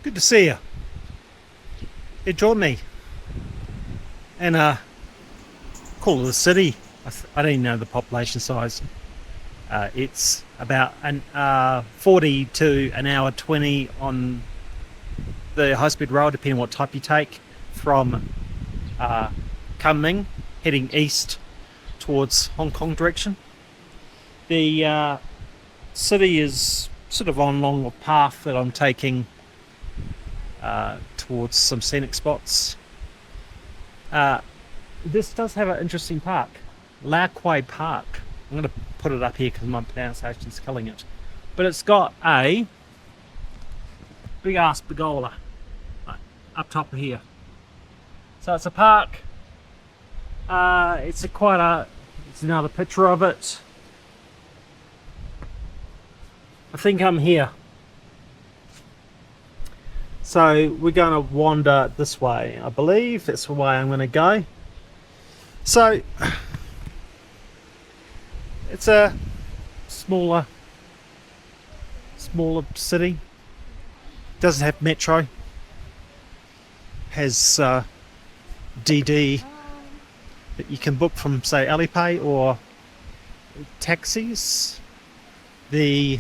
Good to see you. You joined me in a cool little city. I don't even know the population size. It's about an 40 to an hour 20 on the high-speed rail, depending on what type you take, from Kunming, heading east towards Hong Kong direction. The city is sort of on along a path that I'm taking towards some scenic spots. This does have an interesting park, Liaokuo Park. I'm going to put it up here because my pronunciation's killing it. But it's got a big ass pergola up top of here. So it's a park. It's another picture of it. I think I'm here. So we're going to wander this way. I believe that's the way I'm going to go. So it's a smaller city. Doesn't have metro. Has DD that you can book from, say, Alipay or taxis. The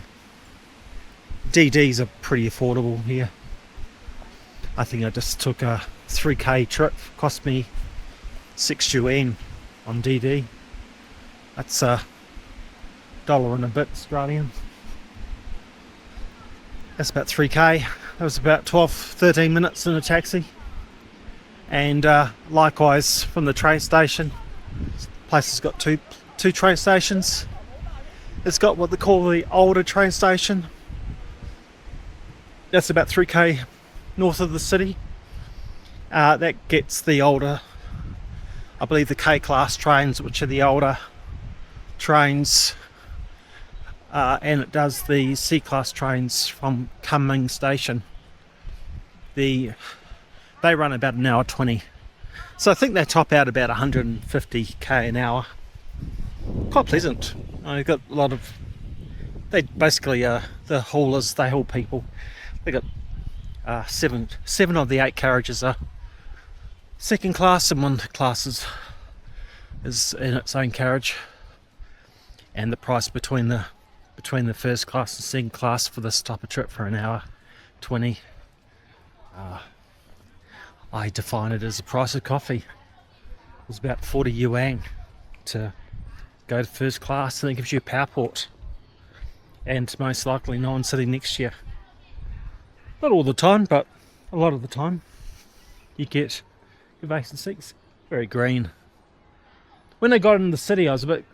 DDs are pretty affordable here. I think I just took a 3k trip, cost me 6 yuan on DD. That's $1 and a bit Australian. That's about 3k. That was about 13 minutes in a taxi. And likewise from the train station. This place has got two train stations. It's got what they call the older train station. That's about 3k north of the city. That gets the older, I believe, the K-class trains, which are the older trains, and it does the C-class trains from Kunming station. They run about an hour 20, so I think they top out about 150k an hour. Quite pleasant. I've got a lot of, they basically the haulers, they haul people. They got seven of the 8 carriages are second class, and one class is in its own carriage. And the price between the first class and second class for this type of trip for an hour 20, I define it as the price of coffee. It was about 40 yuan to go to first class, and it gives you a power port, and most likely no one sitting next to you. Not all the time, but a lot of the time you get your vacant seats. Very green. When I got into the city, I was a bit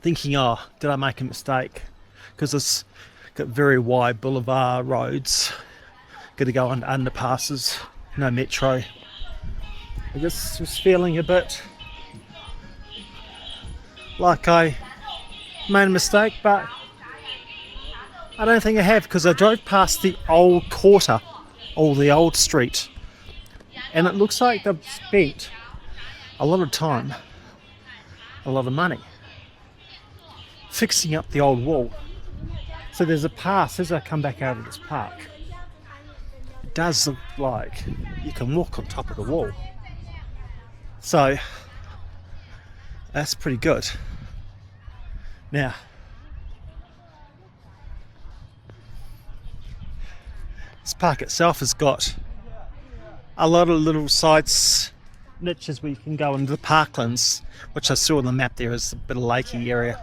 thinking, oh, did I make a mistake? Because it's got very wide boulevard roads, got to go under underpasses, no metro. I just was feeling a bit like I made a mistake, but I don't think I have, because I drove past the old quarter, or the old street, and it looks like they've spent a lot of time, a lot of money fixing up the old wall. So there's a path as I come back out of this park. It does look like you can walk on top of the wall. So that's pretty good. Now, this park itself has got a lot of little sites, niches where you can go into the parklands, which I saw on the map there as a bit of lakey area.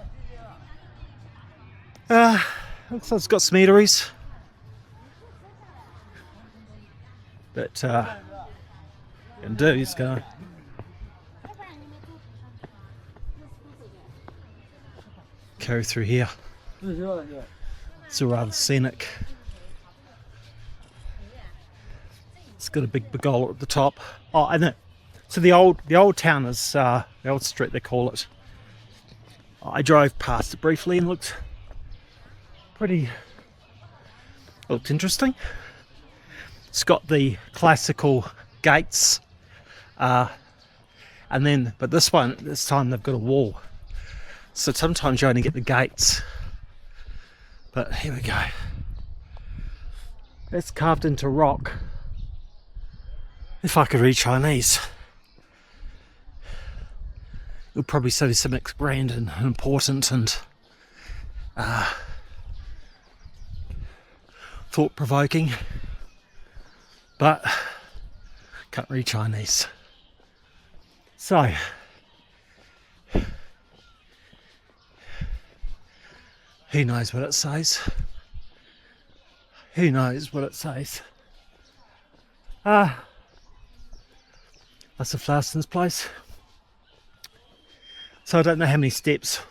Looks like it's got some eateries, but you can do is go carry through here. It's all rather scenic. It's got a big pergola at the top. Oh, and it, so the old town is the old street, they call it. I drove past it briefly and looked interesting. It's got the classical gates, but this time they've got a wall. So sometimes you only get the gates. But here we go. It's carved into rock. If I could read Chinese, it would probably say something grand and important and thought-provoking, but can't read Chinese. So, who knows what it says? Who knows what it says? That's the Flarston's place. So I don't know how many steps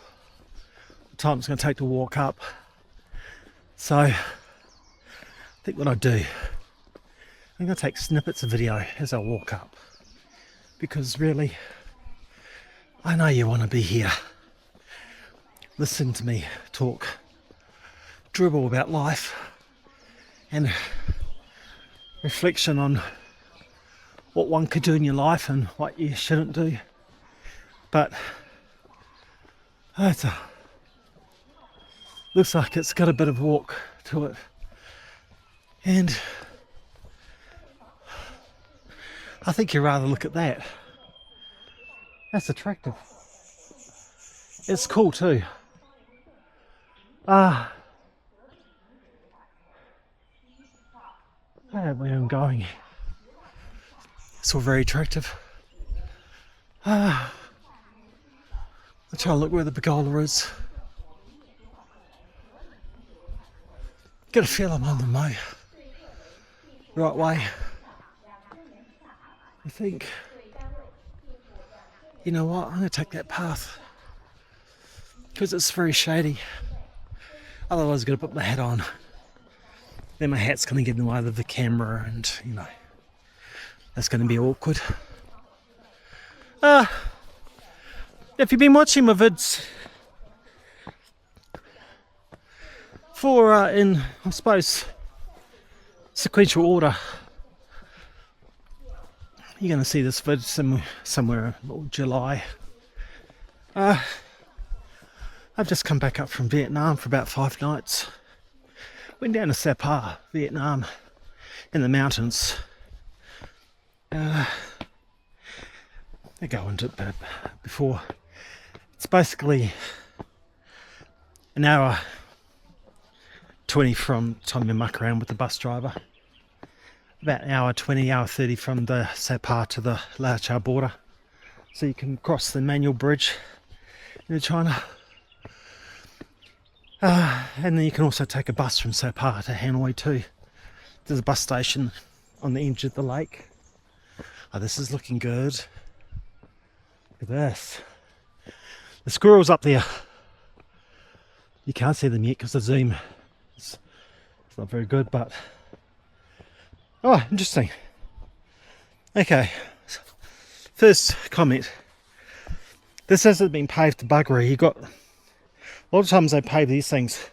the time it's going to take to walk up. So I think what I do, I'm going to take snippets of video as I walk up, because really I know you want to be here. Listen to me talk, dribble about life and reflection on what one could do in your life and what you shouldn't do. But looks like it's got a bit of walk to it, and I think you rather look at that. That's attractive. It's cool too. Where am I going? It's all very attractive. I'll try and look where the pergola is. Get a feel I'm on the right way. I think, you know what, I'm going to take that path because it's very shady. Otherwise I'm going to put my hat on. Then my hat's going to get in the way of the camera and, you know, that's going to be awkward. If you've been watching my vids for in, I suppose, sequential order, you're going to see this vid somewhere in July. I've just come back up from Vietnam for about 5 nights. Went down to Sapa, Vietnam, in the mountains. I go into it before. It's basically an hour 20 from time you muck around with the bus driver. About an hour 20, hour 30 from the Sapa to the Liaokuo border. So you can cross the manual bridge into China. And then you can also take a bus from Sapa to Hanoi too. There's a bus station on the edge of the lake. Oh, this is looking good. Look at this. The squirrels up there. You can't see them yet because the zoom is not very good, but oh, interesting. Okay, first comment. This hasn't been paved to buggery. You got a lot of times they pave these things.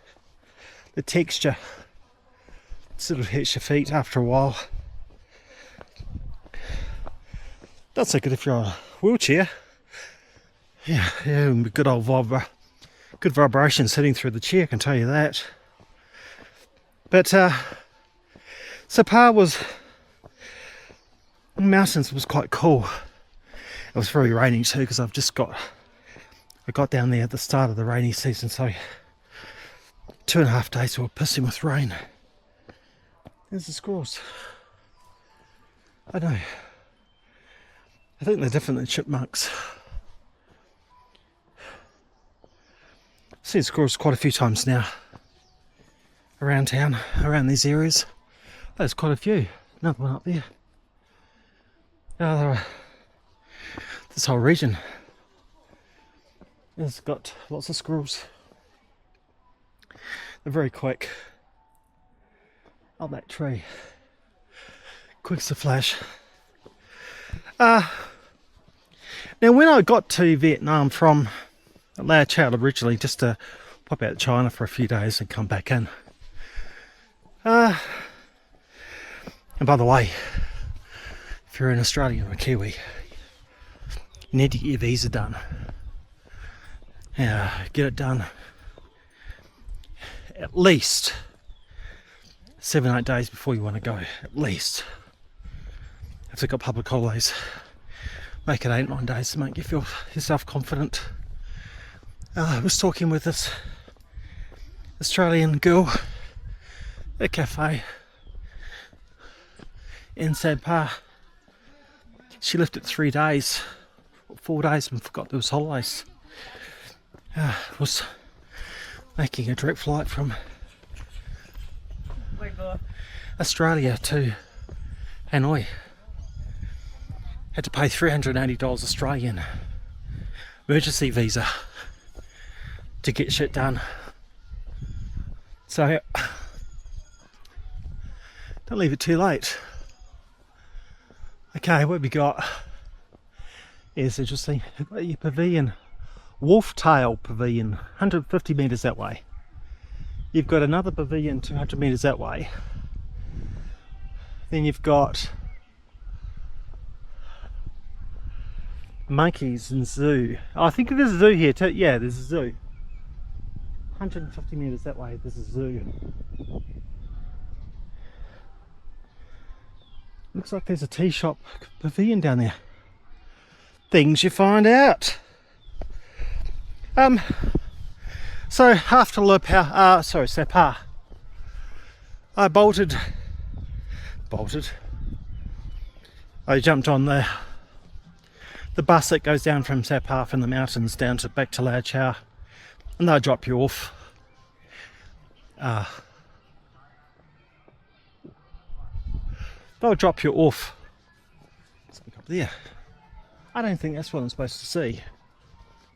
The texture sort of hurts your feet after a while. Not so good if you're on a wheelchair. Yeah, good old good vibrations hitting through the chair, I can tell you that. But Sapa was, the mountains was quite cool. It was very rainy too, because I got down there at the start of the rainy season, so 2.5 days we were pissing with rain. There's the squirrels. I know. I think they're different than chipmunks. I've seen squirrels quite a few times now. Around town, around these areas. There's quite a few. Another one up there. This whole region has got lots of squirrels. They're very quick. Up that tree. Quick as a flash. Now when I got to Vietnam from Liaokuo originally, just to pop out to China for a few days and come back in. And by the way, if you're an Australian or a Kiwi, you need to get your visa done. Get it done at least 7-8 days before you want to go, at least. If they've got public holidays, make it 8-9 days to make you feel yourself confident. I was talking with this Australian girl at a cafe in Sandpar. She left it 3 days, or 4 days, and forgot there was holidays. Was making a direct flight from Australia to Hanoi. Had to pay $380 Australian emergency visa to get shit done. So don't leave it too late. Okay, what we got is interesting. We've got your pavilion, Wolf-tail Pavilion, 150 metres that way. You've got another pavilion 200 metres that way. Then you've got monkeys and zoo. Oh, I think there's a zoo here too. Yeah, there's a zoo. 150 metres that way, there's a zoo. Looks like there's a tea shop pavilion down there. Things you find out. So after Sapa, I bolted. I jumped on the bus that goes down from Sapa from the mountains down to back to Liaokuo, and they'll drop you off. They'll drop you off. Something up there. I don't think that's what I'm supposed to see.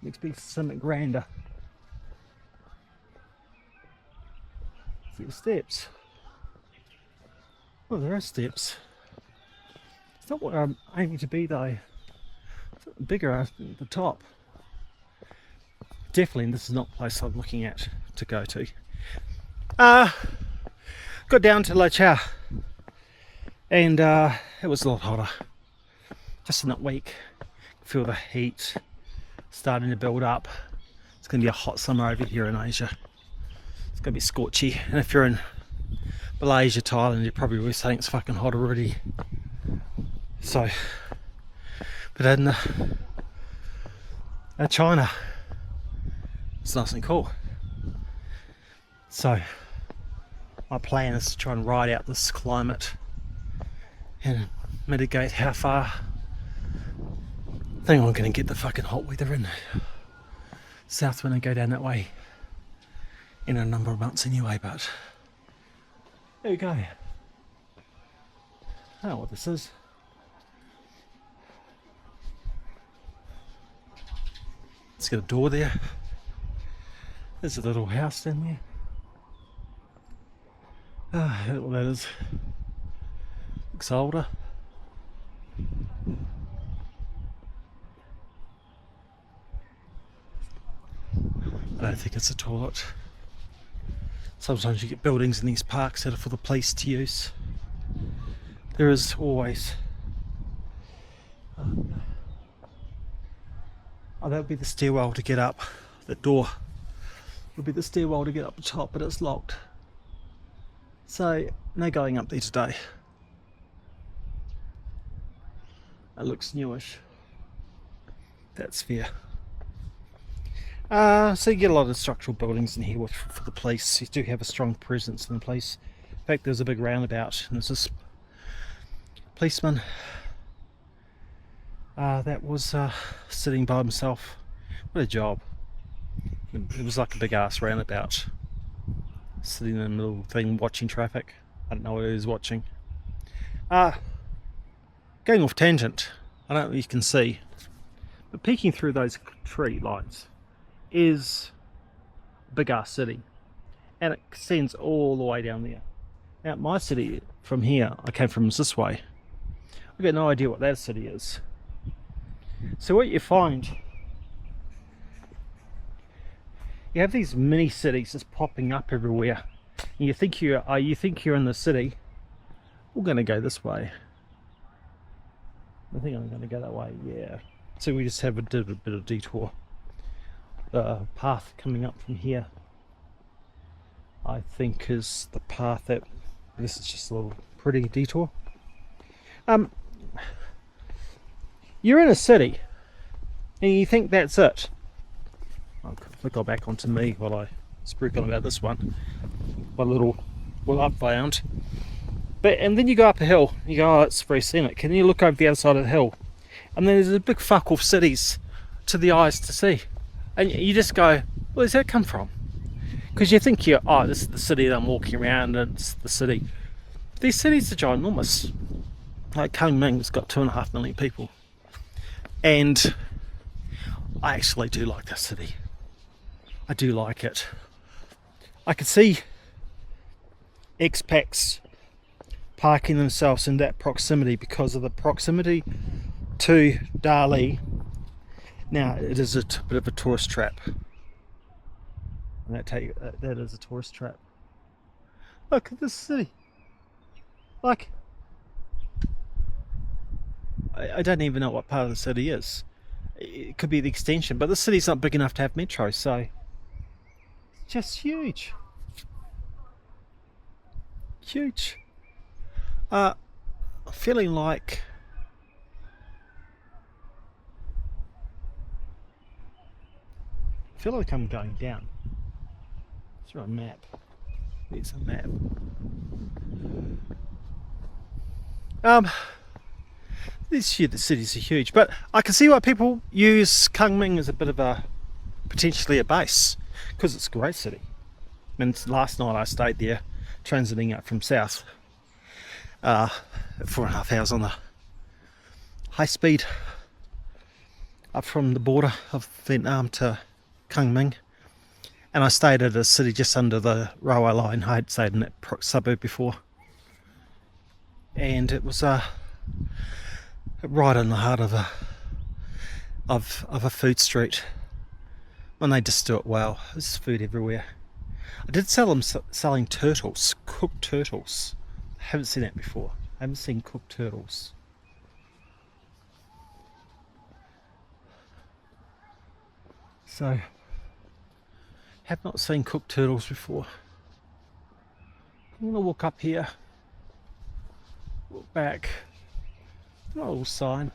I expect something grander. See the steps. Oh, there are steps. It's not what I'm aiming to be though. It's bigger at the top. Definitely this is not the place I'm looking at to go to. Got down to Liaokuo and it was a lot hotter. Just in that week. Feel the heat starting to build up. It's going to be a hot summer over here in Asia. It's going to be scorchy, and if you're in Malaysia, Thailand, you're probably always saying it's fucking hot already. So, but in China, it's nice and cool. So, my plan is to try and ride out this climate and mitigate how far. I think I'm going to get the fucking hot weather in south when I go down that way in a number of months anyway, but there we go. I don't know what this is. It's got a door there. There's a little house down there. Ah, what that is. Looks older. I don't think it's a toilet. Sometimes you get buildings in these parks that are for the police to use. There is always. Oh, that would be the stairwell to get up. That door would be the stairwell to get up the top, but it's locked. So, no going up there today. It looks newish. That's fair. So you get a lot of structural buildings in here for the police. You do have a strong presence in the police. In fact, there's a big roundabout and there's this policeman that was sitting by himself. What a job. It was like a big ass roundabout. Sitting in the middle thing watching traffic. I don't know what he was watching. Going off tangent, I don't know if you can see, but peeking through those tree lights is a big ass city, and it extends all the way down there. Now my city from here, I came from this way. I've got no idea what that city is. So what you find, you have these mini cities just popping up everywhere, and you think you're in the city. We're going to go this way. I think I'm going to go that way. Yeah. So we just have a bit of detour. The path coming up from here, I think, is the path that This is just a little pretty detour. You're in a city and you think that's it. I'll go back onto me while I speak on about this one. What little I've found. And then you go up a hill, you go, oh, it's very scenic, and you look over the other side of the hill, and then there's a big fuck off cities to the eyes to see. And you just go, where's that come from? Because you think this is the city that I'm walking around, and it's the city. These cities are ginormous. Like Qujing's got 2.5 million people. And I actually do like that city. I do like it. I could see expats parking themselves in that proximity because of the proximity to Dali. Now, it is a bit of a tourist trap. And that is a tourist trap. Look at this city. Like, I don't even know what part of the city is. It could be the extension, but the city's not big enough to have metro, so it's just huge. Huge. Feeling like I'm going down. Is there a map? There's a map. The cities are huge, but I can see why people use Qujing as a bit of potentially a base, because it's a great city. I mean, last night I stayed there, transiting up from south, 4.5 hours on the high speed up from the border of Vietnam to Qujing, and I stayed at a city just under the railway line. I had stayed in that suburb before, and it was right in the heart of a food street. And they just do it well. There's food everywhere. I did sell them selling turtles, cooked turtles. I haven't seen that before. I haven't seen cooked turtles. So, have not seen cooked turtles before. I'm gonna walk up here, walk back. A little sign.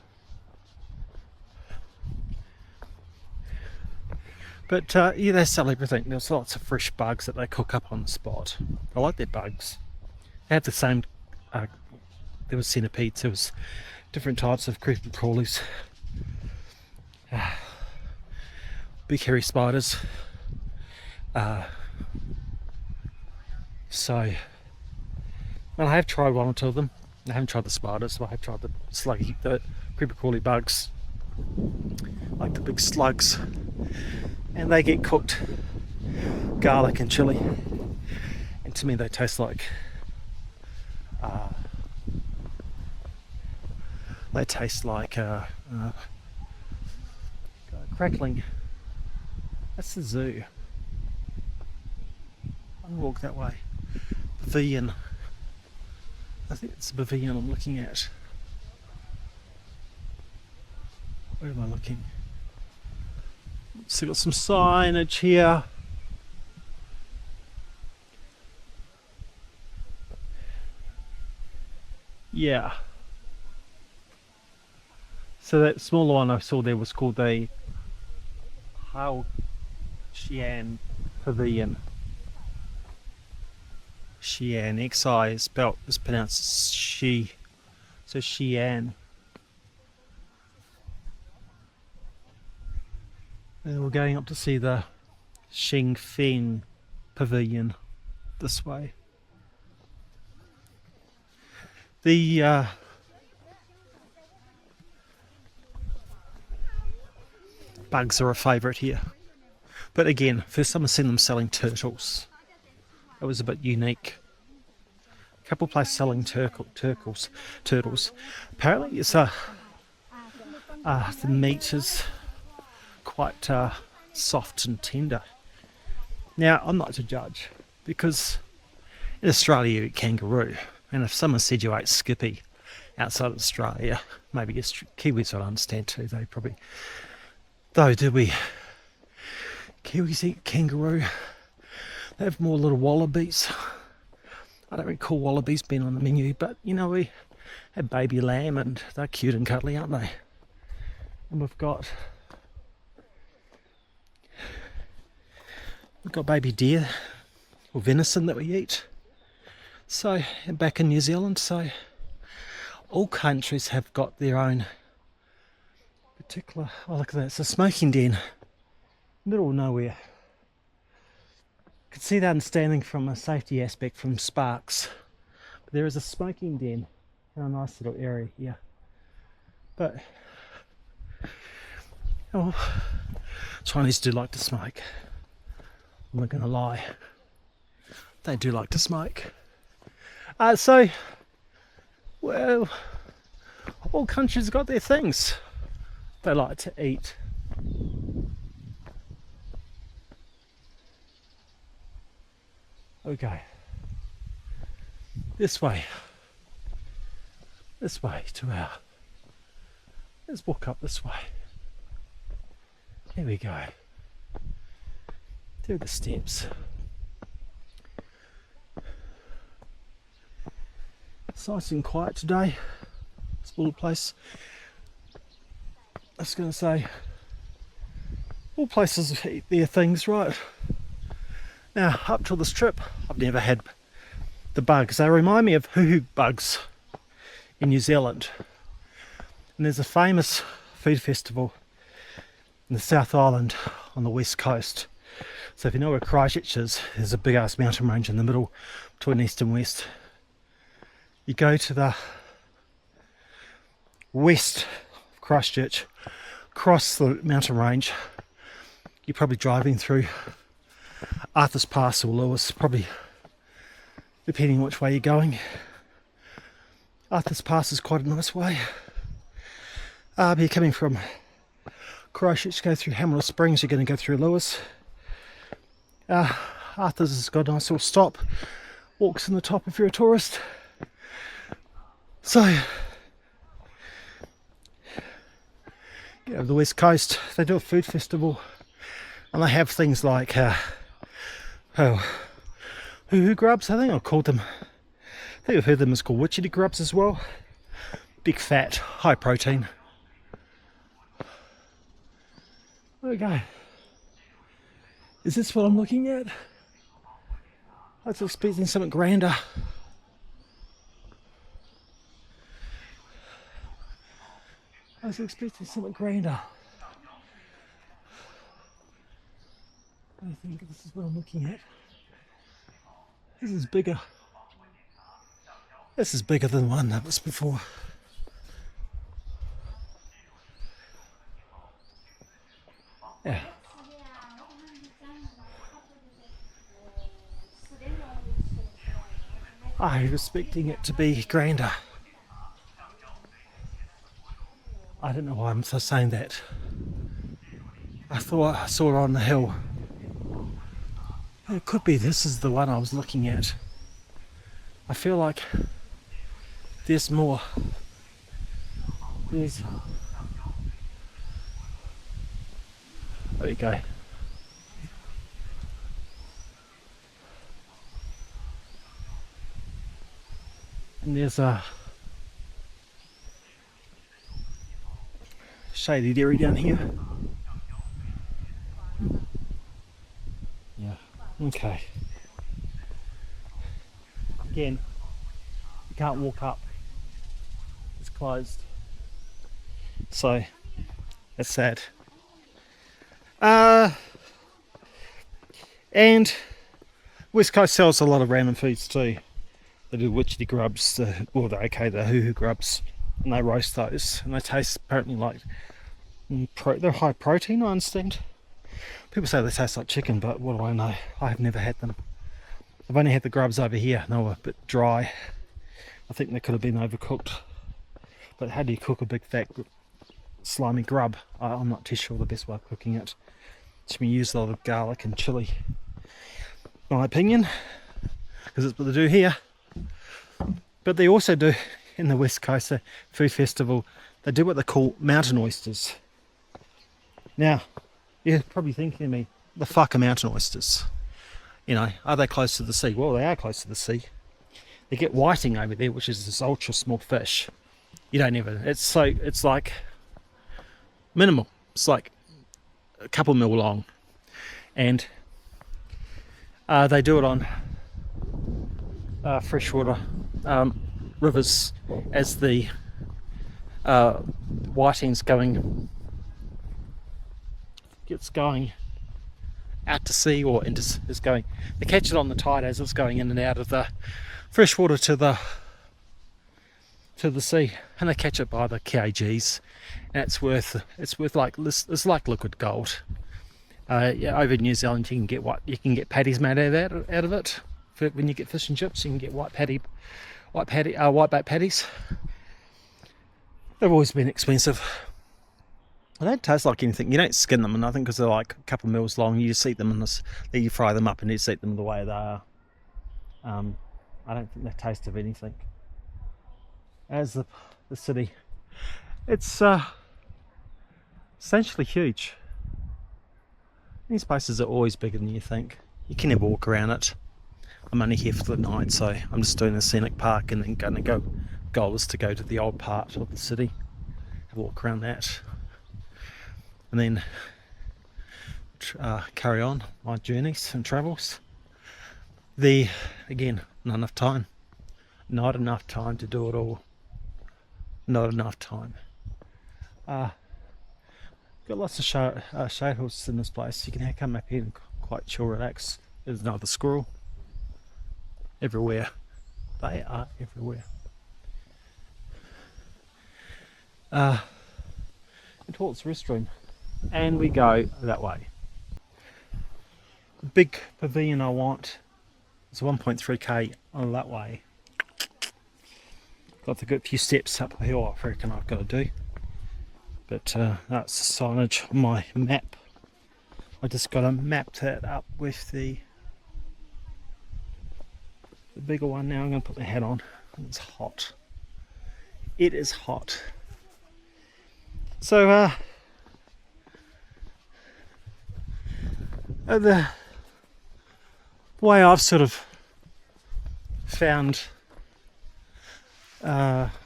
But yeah, they sell everything. There's lots of fresh bugs that they cook up on the spot. I like their bugs. They have the same, there was centipedes, there was different types of creepy crawlies. Big hairy spiders. So, and I have tried one or two of them. I haven't tried the spiders, but I have tried the sluggy, the creepy crawly bugs, like the big slugs, and they get cooked garlic and chili, and to me they taste like crackling. That's the zoo. I'm gonna walk that way. Pavilion. I think it's the pavilion I'm looking at. Where am I looking? So got some signage here. Yeah. So that smaller one I saw there was called the Liaokuo Pavilion. Xi'an, Xi is pronounced Xi, so Xi'an. And we're going up to see the Qijing Pavilion this way. The bugs are a favourite here. But again, first time I've seen them selling turtles. It was a bit unique. A couple places selling turtles. Apparently, it's the meat is quite soft and tender. Now, I'm not to judge because in Australia you eat kangaroo, and if someone said you ate Skippy outside of Australia, maybe Kiwis would understand too. They probably, though, do we? Kiwis eat kangaroo. They have more little wallabies. I don't recall wallabies being on the menu, but you know, we had baby lamb and they're cute and cuddly, aren't they? And we've got baby deer or venison that we eat. So back in New Zealand, so all countries have got their own particular. Oh, look at that! It's a smoking den, middle of nowhere. You can see the understanding from a safety aspect from sparks. But there is a smoking den in a nice little area here. But oh, Chinese do like to smoke. I'm not going to lie. They do like to smoke. So, well, all countries have got their things they like to eat. Okay. This way to our. Let's walk up this way. Here we go. There are the steps. It's nice and quiet today. This little place. I was going to say, all places eat their things, right? Now, up till this trip, I've never had the bugs. They remind me of hoo-hoo bugs in New Zealand. And there's a famous food festival in the South Island on the west coast. So if you know where Christchurch is, there's a big ass mountain range in the middle between east and west. You go to the west of Christchurch, cross the mountain range, you're probably driving through Arthur's Pass or Lewis, probably depending which way you're going. Arthur's Pass is quite a nice way. But you're coming from Christchurch, go through Hamilton Springs, you're going to go through Lewis. Arthur's has got a nice little stop, walks in the top if you're a tourist. So, yeah, the west coast, they do a food festival and they have things like hoo-hoo grubs, I think I've called them. I think I've heard them as called witchetty grubs as well. Big fat, high protein. Okay. Is this what I'm looking at? I was expecting something grander. I was expecting something grander. I think this is what I'm looking at. This is bigger. This is bigger than the one that was before. Yeah. I was expecting it to be grander. I don't know why I'm so saying that. I thought I saw it on the hill. It could be this is the one I was looking at. I feel like there's more. There we go. And there's a shady area down here. Yeah, okay. Again, you can't walk up. It's closed. So, that's sad. And West Coast sells a lot of random foods too. They do witchetty grubs, the hoo-hoo grubs, and they roast those, and they taste apparently like they're high protein, I understand. People say they taste like chicken, but what do I know? I have never had them. I've only had the grubs over here. They were a bit dry. I think they could have been overcooked. But how do you cook a big fat slimy grub? I'm not too sure the best way of cooking it. Should be used a lot of garlic and chilli, in my opinion, because it's what they do here. But they also do in the West Coast Food Festival. They do what they call mountain oysters. Now, you're probably thinking to me, the fuck are mountain oysters? You know, are they close to the sea? Well, they are close to the sea. They get whiting over there, which is this ultra small fish. You don't ever. It's like minimal. It's like a couple mil long, and they do it on freshwater rivers as the whiting's gets going out to sea, or is going. They catch it on the tide as it's going in and out of the freshwater to the sea, and they catch it by the kgs, and it's worth like, it's like liquid gold. Yeah, over in New Zealand you can get patties made out of it. When you get fish and chips, you can get whitebait patties. They've always been expensive. They don't taste like anything. You don't skin them, and I think because they're like a couple of mils long, you just eat them you fry them up and you just eat them the way they are. I don't think they taste of anything. As the city, it's essentially huge. These places are always bigger than you think. You can never walk around it. I'm only here for the night, so I'm just doing the scenic park, and then going to go. Goal is to go to the old part of the city, have a walk around that, and then carry on my journeys and travels. Again, not enough time to do it all. Not enough time. Got lots of shade horses in this place. You can come up here and quite chill, relax. There's another squirrel. Everywhere. They are everywhere. Towards the restroom, and we go that way. The big pavilion I want is 1.3k on that way. Got a good few steps up the hill, I reckon I've got to do. But that's the signage on my map. I just got to map that up with the bigger one. Now I'm going to put my hat on. It's hot. It is hot. So the way I've sort of found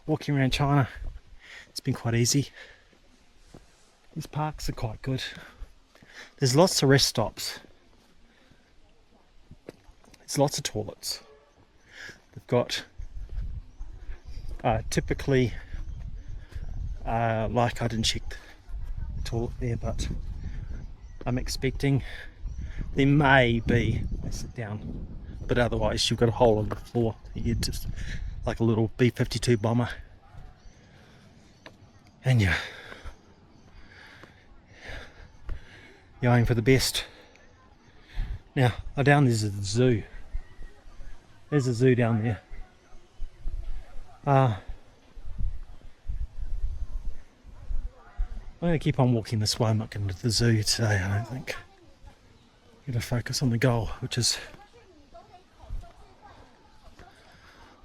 walking around China, it's been quite easy. These parks are quite good. There's lots of rest stops. There's lots of toilets. They've got typically, like I didn't check the toilet there, but I'm expecting there may be a sit down, but otherwise you've got a hole in the floor. You just like a little B-52 bomber, and you're aiming for the best. Now down there's a zoo. There's a zoo down there. I'm going to keep on walking this way. I'm not going to the zoo today, I don't think. I'm going to focus on the goal, which is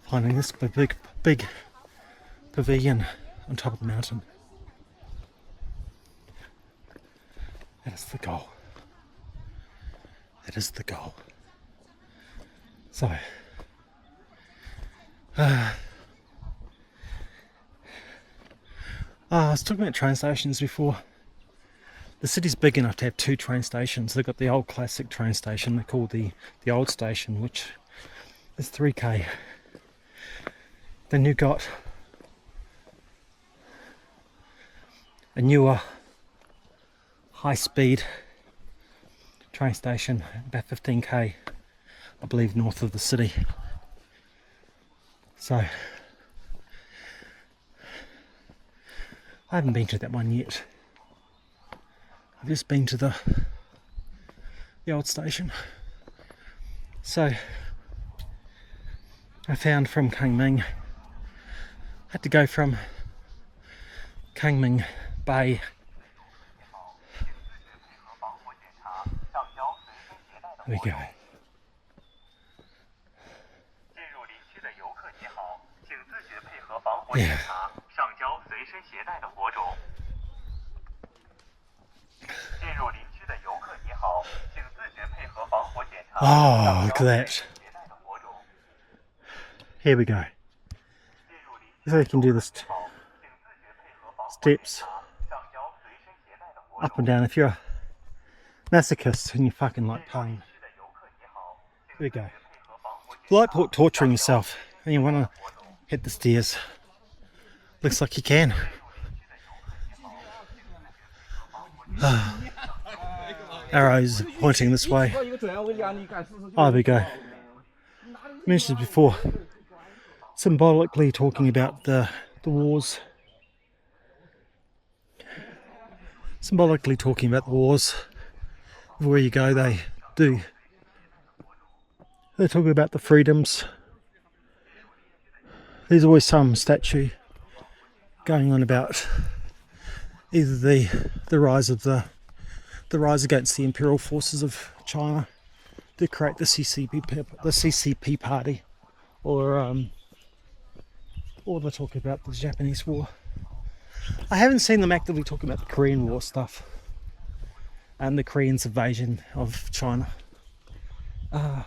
finding this big pavilion on top of the mountain. That is the goal. That is the goal. So, I was talking about train stations before. The city's big enough to have two train stations. They've got the old classic train station, they call the old station, which is 3k. Then you've got a newer high-speed train station, about 15k, I believe, north of the city. So I haven't been to that one yet. I've just been to the old station. So I found from Kunming, had to go from Kunming Bay there we go. Yeah. Oh, look at that. Here we go. So you can do this steps up and down if you're a masochist and you fucking like pain. There we go. If you like torturing yourself and you want to hit the stairs, looks like you can. Arrows pointing this way. Oh, there we go. Mentioned before, symbolically talking about the wars. Symbolically talking about the wars. Where you go, they talk about the freedoms. There's always some statue going on about either the rise of the rise against the imperial forces of China to create the CCP party, or they talk about the Japanese War. I haven't seen them actively talking about the Korean War stuff and the Koreans' invasion of China. I'm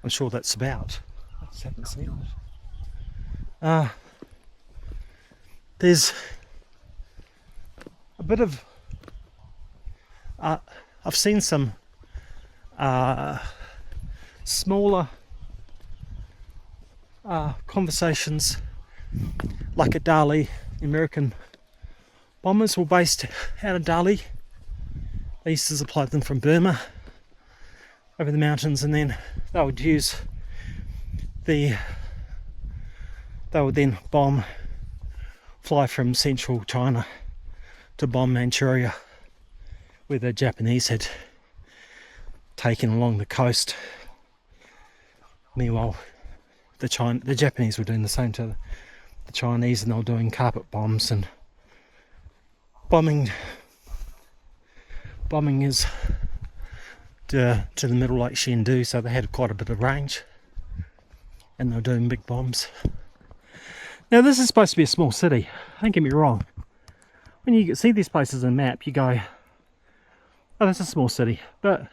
sure that's about. I just haven't seen it. There's a bit of I've seen some smaller conversations, like at Dali. American bombers were based out of Dali. They used to supply them from Burma over the mountains, and then they would then fly from central China to bomb Manchuria, where the Japanese had taken along the coast. Meanwhile, the Japanese were doing the same to the Chinese, and they were doing carpet bombs and bombing is to the middle Lake Shendu, so they had quite a bit of range, and they were doing big bombs. Now this is supposed to be a small city, don't get me wrong. When you see these places on a map, you go, oh, that's a small city, but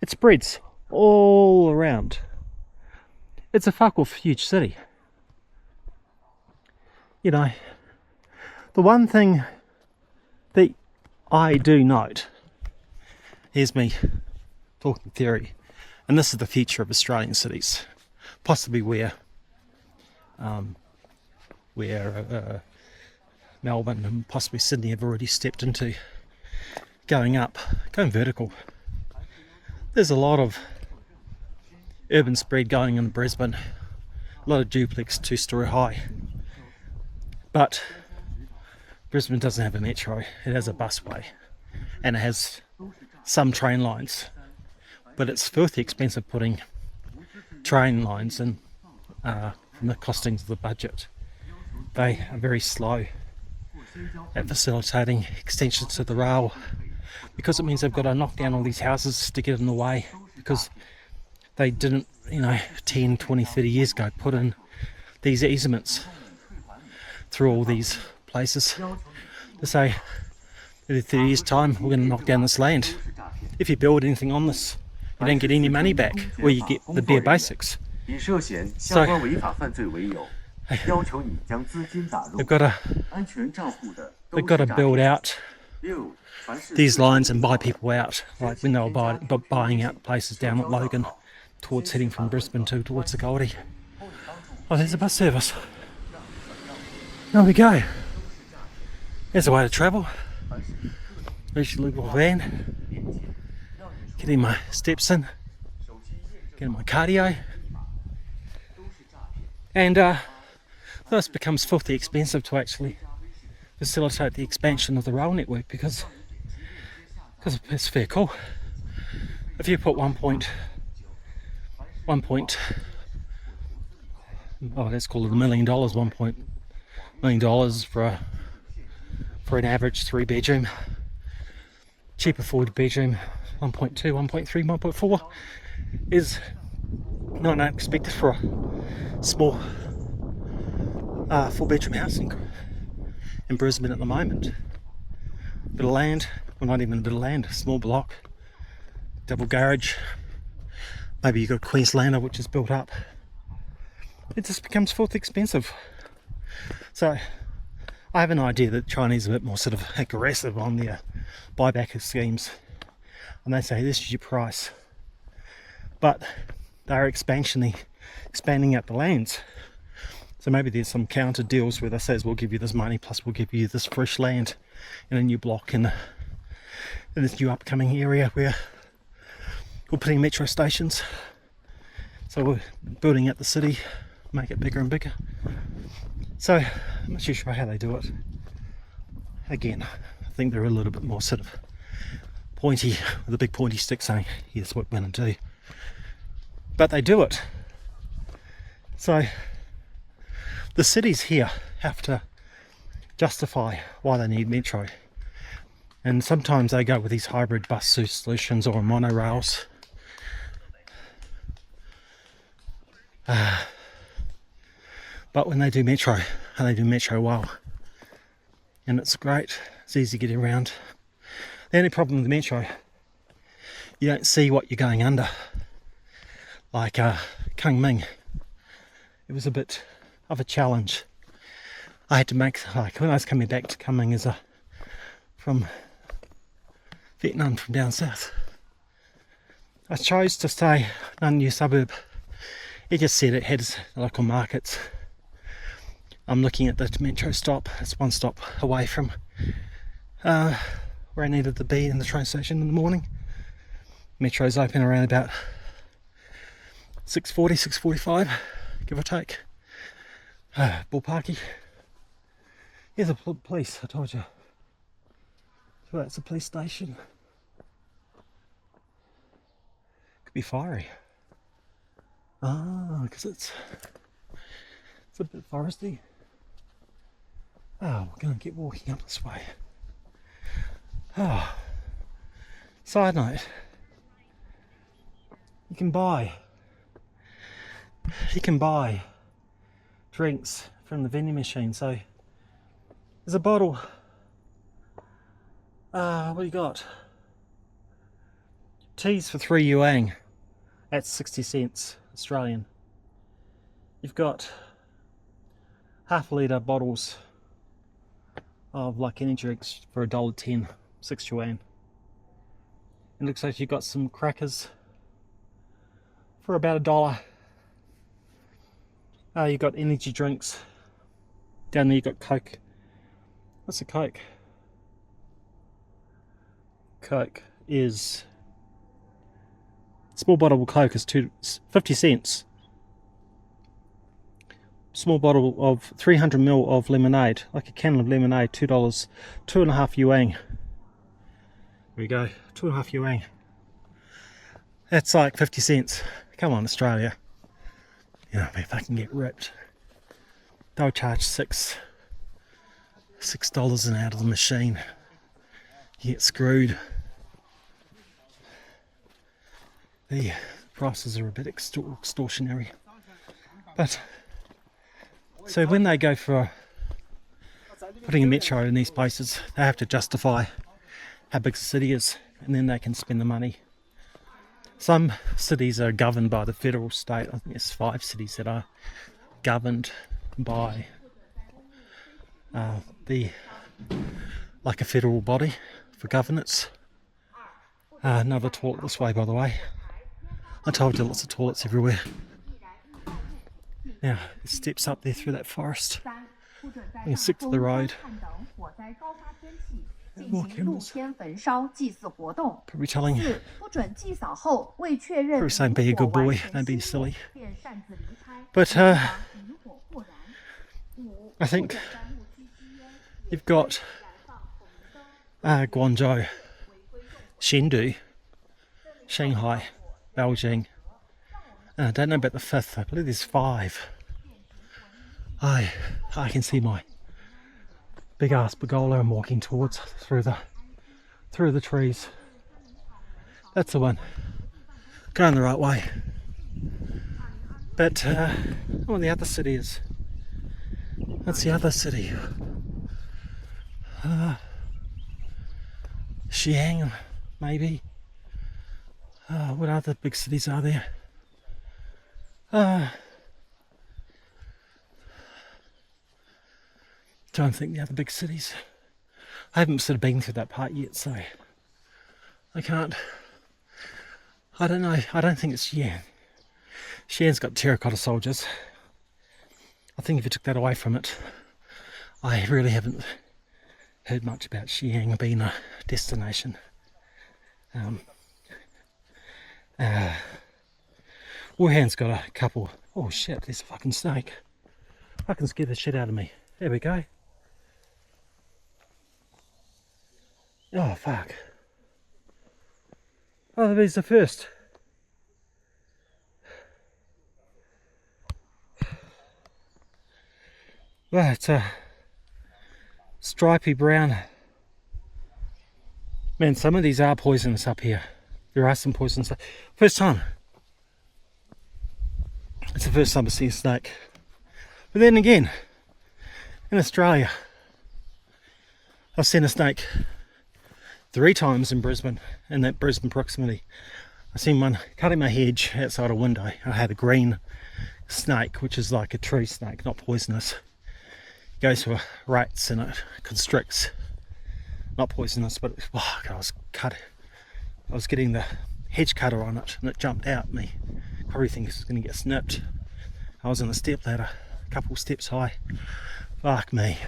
it spreads all around. It's a fuck off huge city. You know, the one thing that I do note, here's me talking theory, and this is the future of Australian cities, possibly where Melbourne and possibly Sydney have already stepped into, going vertical. There's a lot of urban spread going in Brisbane, a lot of duplex 2-story high, but Brisbane doesn't have a metro. It has a busway and it has some train lines, but it's filthy expensive putting train lines in the costings of the budget. They are very slow at facilitating extensions to the rail, because it means they've got to knock down all these houses to get in the way, because they didn't, 10, 20, 30 years ago put in these easements through all these places to say, in 30 years time we're going to knock down this land. If you build anything on this, you don't get any money back, or you get the bare basics. So they've got to build out these lines and buy people out, like when they were buying out places down at Logan, towards heading from Brisbane towards the Goldie. Oh, there's a bus service. There we go. There's a way to travel. Reach the little van, getting my steps in, getting my cardio, and this becomes filthy expensive to actually facilitate the expansion of the rail network, because it's fair cool. If you put let's call it $1 million, $1 million for an average 3-bedroom, cheaper 4-bedroom, 1.2, 1.3, 1.4 is not unexpected for a small 4-bedroom house in Brisbane at the moment. Bit of land, well, not even a bit of land, a small block, double garage. Maybe you've got a Queenslander which is built up. it just becomes filthy expensive. So I have an idea that Chinese are a bit more sort of aggressive on their buyback schemes, and they say this is your price, but they're expanding out the lands. So maybe there's some counter deals where they say, we'll give you this money plus we'll give you this fresh land in a new block in this new upcoming area where we're putting metro stations. So we're building out the city, make it bigger and bigger. So I'm not too sure how they do it. Again, I think they're a little bit more sort of pointy, with a big pointy stick saying, here's what we're going to do. But they do it. So the cities here have to justify why they need metro. And sometimes they go with these hybrid bus solutions or monorails. But when they do metro, and they do metro well, and it's great, it's easy getting around. The only problem with the metro, you don't see what you're going under. Like Kunming, it was a bit of a challenge. I had to make, like when I was coming back to Kunming from Vietnam, from down south, I chose to stay in a new suburb. It just said it had local markets. I'm looking at the metro stop. It's one stop away from where I needed to be in the train station in the morning. Metro's open around about 6:40, 6:45, give or take. Ballparky. Here's a police, I told you. So that's a police station. Could be fiery. Because it's a bit foresty. Oh, we're going to get walking up this way. Oh, side note, you can buy drinks from the vending machine. So there's a bottle. What do you got? Teas for 3 yuan. That's 60 cents Australian. You've got half a litre bottles of like energy drinks for $1.10, 6 yuan. It looks like you've got some crackers for about $1. You've got energy drinks. Down there you've got Coke. What's a Coke? Coke is... Small bottle of Coke is 50 cents. Small bottle of 300ml of lemonade, like a can of lemonade, $2, 2.5 yuan. There we go, 2.5 yuan. That's like 50 cents. Come on, Australia. You know, if I can get ripped, they'll charge $6 an out of the machine. You get screwed. The prices are a bit extortionary. But so when they go for putting a metro in these places, they have to justify how big the city is, and then they can spend the money. Some cities are governed by the federal state. I think there's 5 cities that are governed by like a federal body for governance. Another toilet this way, by the way. I told you, lots of toilets everywhere. Now, it steps up there through that forest. You can stick to the road. More camels. Probably telling you. Probably saying be a good boy, don't be silly. But I think you've got Guangzhou, Chengdu, Shanghai, Beijing. I don't know about the 5th. I believe there's 5. I can see my big ass pergola I'm walking towards through the trees. That's the one. Going the right way. But well, the other city is. That's the other city. Xi'an, maybe. What other big cities are there? trying to think the other big cities. I haven't sort of been through that part yet, so I can't. I don't know. I don't think it's Xi'an. Xi'an's got terracotta soldiers. I think if you took that away from it, I really haven't heard much about Xi'an being a destination. Wuhan's got a couple. Oh shit, there's a fucking snake. Fucking scared the shit out of me. There we go. Oh fuck. Oh, there's the first. Well, it's a stripy brown. Man, some of these are poisonous up here. There are some poisonous. First time. It's the first time I've seen a snake. But then again, in Australia, I've seen a snake 3 times in Brisbane, in that Brisbane proximity. I seen one cutting my hedge outside a window. I had a green snake, which is like a tree snake, not poisonous. It goes for rats and it constricts. Not poisonous, but oh, I was getting the hedge cutter on it and it jumped out at me. Probably thinking it's going to get snipped. I was on a step ladder, a couple steps high. Fuck me.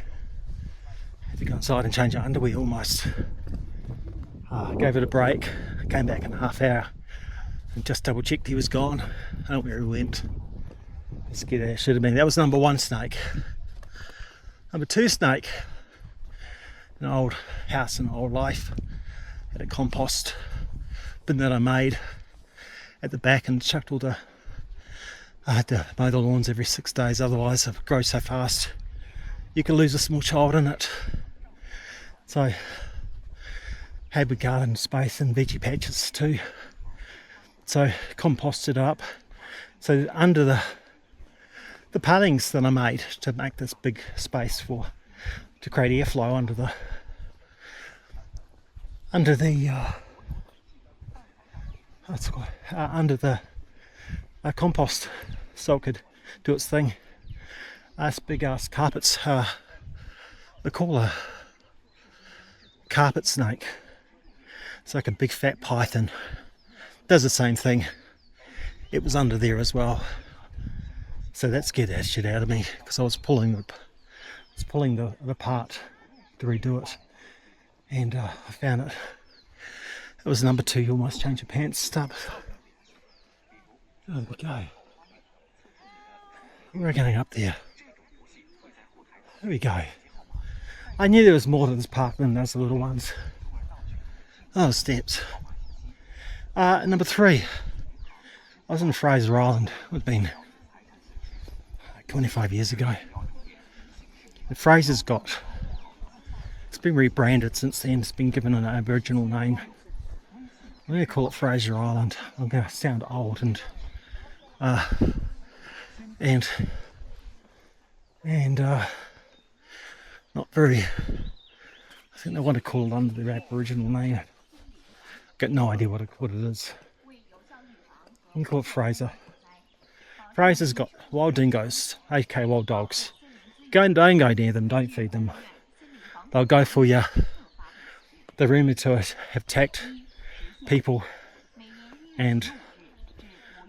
Had to go inside and change our underwear almost. Gave it a break, came back in a half hour and just double checked he was gone. I don't know where he went. Scared that should have been. That was number 1 snake. Number 2 snake, an old house in old life, had a compost bin that I made at the back and chucked all the, I had to mow the lawns every 6 days, otherwise it grows so fast you can lose a small child in it. So had with garden space and veggie patches too. So composted up. So under the palings that I made to make this big space to create airflow under the compost, so it could do its thing. This big ass carpets, they call a carpet snake. It's like a big fat python. Does the same thing. It was under there as well. So that scared that shit out of me because I was pulling the apart to redo it, and I found it. It was number 2. You almost change your pants stuff. There we go. We're going up there. There we go. I knew there was more to this park than those little ones. Oh, steps. Number 3. I was in Fraser Island. It would have been 25 years ago. The Fraser's it's been rebranded since then. It's been given an Aboriginal name. I'm going to call it Fraser Island. I'm going to sound old and not very. I think they want to call it under their Aboriginal name. I've got no idea what it is. You can call it Fraser. Fraser's got wild dingoes, aka wild dogs. Don't go near them, don't feed them. They'll go for you. They're rumoured to have attacked people and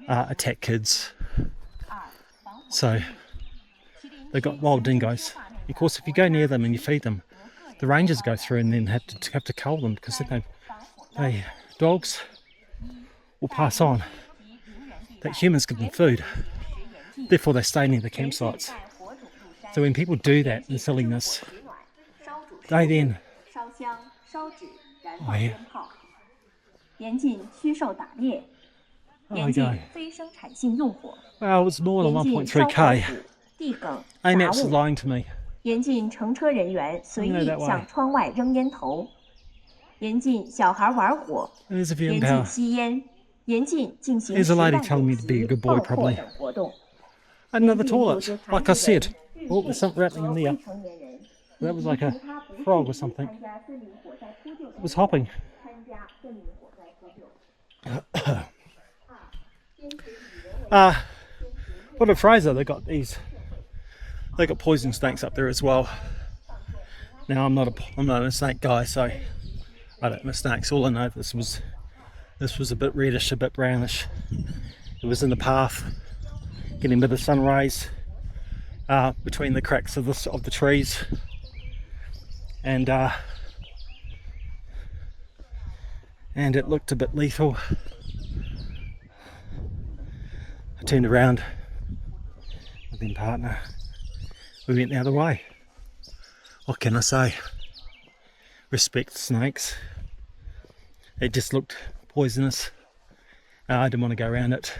attack kids. So they've got wild dingoes. Of course, if you go near them and you feed them, the rangers go through and then have to cull them because they dogs will pass on that humans give them food. Therefore, they stay near the campsites. So when people do that in silliness, they then. Oh yeah. Oh, okay. Well, it was more than 1.3k. AMAP's is lying to me. 严禁乘车人员随意向窗外扔烟头，严禁小孩玩火，严禁吸烟，严禁进行实弹演习、爆破等活动。 Another toilet, like I said. Oh, there's something rattling in there. That was like a frog or something. It was hopping. But at Fraser, they got poison snakes up there as well. Now I'm not a snake guy, so I don't know snakes. All I know this was a bit reddish, a bit brownish. It was in the path, getting a bit of sun rays between the cracks of the trees, and it looked a bit lethal. I turned around with my partner. We went the other way. What can I say? Respect snakes. It just looked poisonous. I didn't want to go around it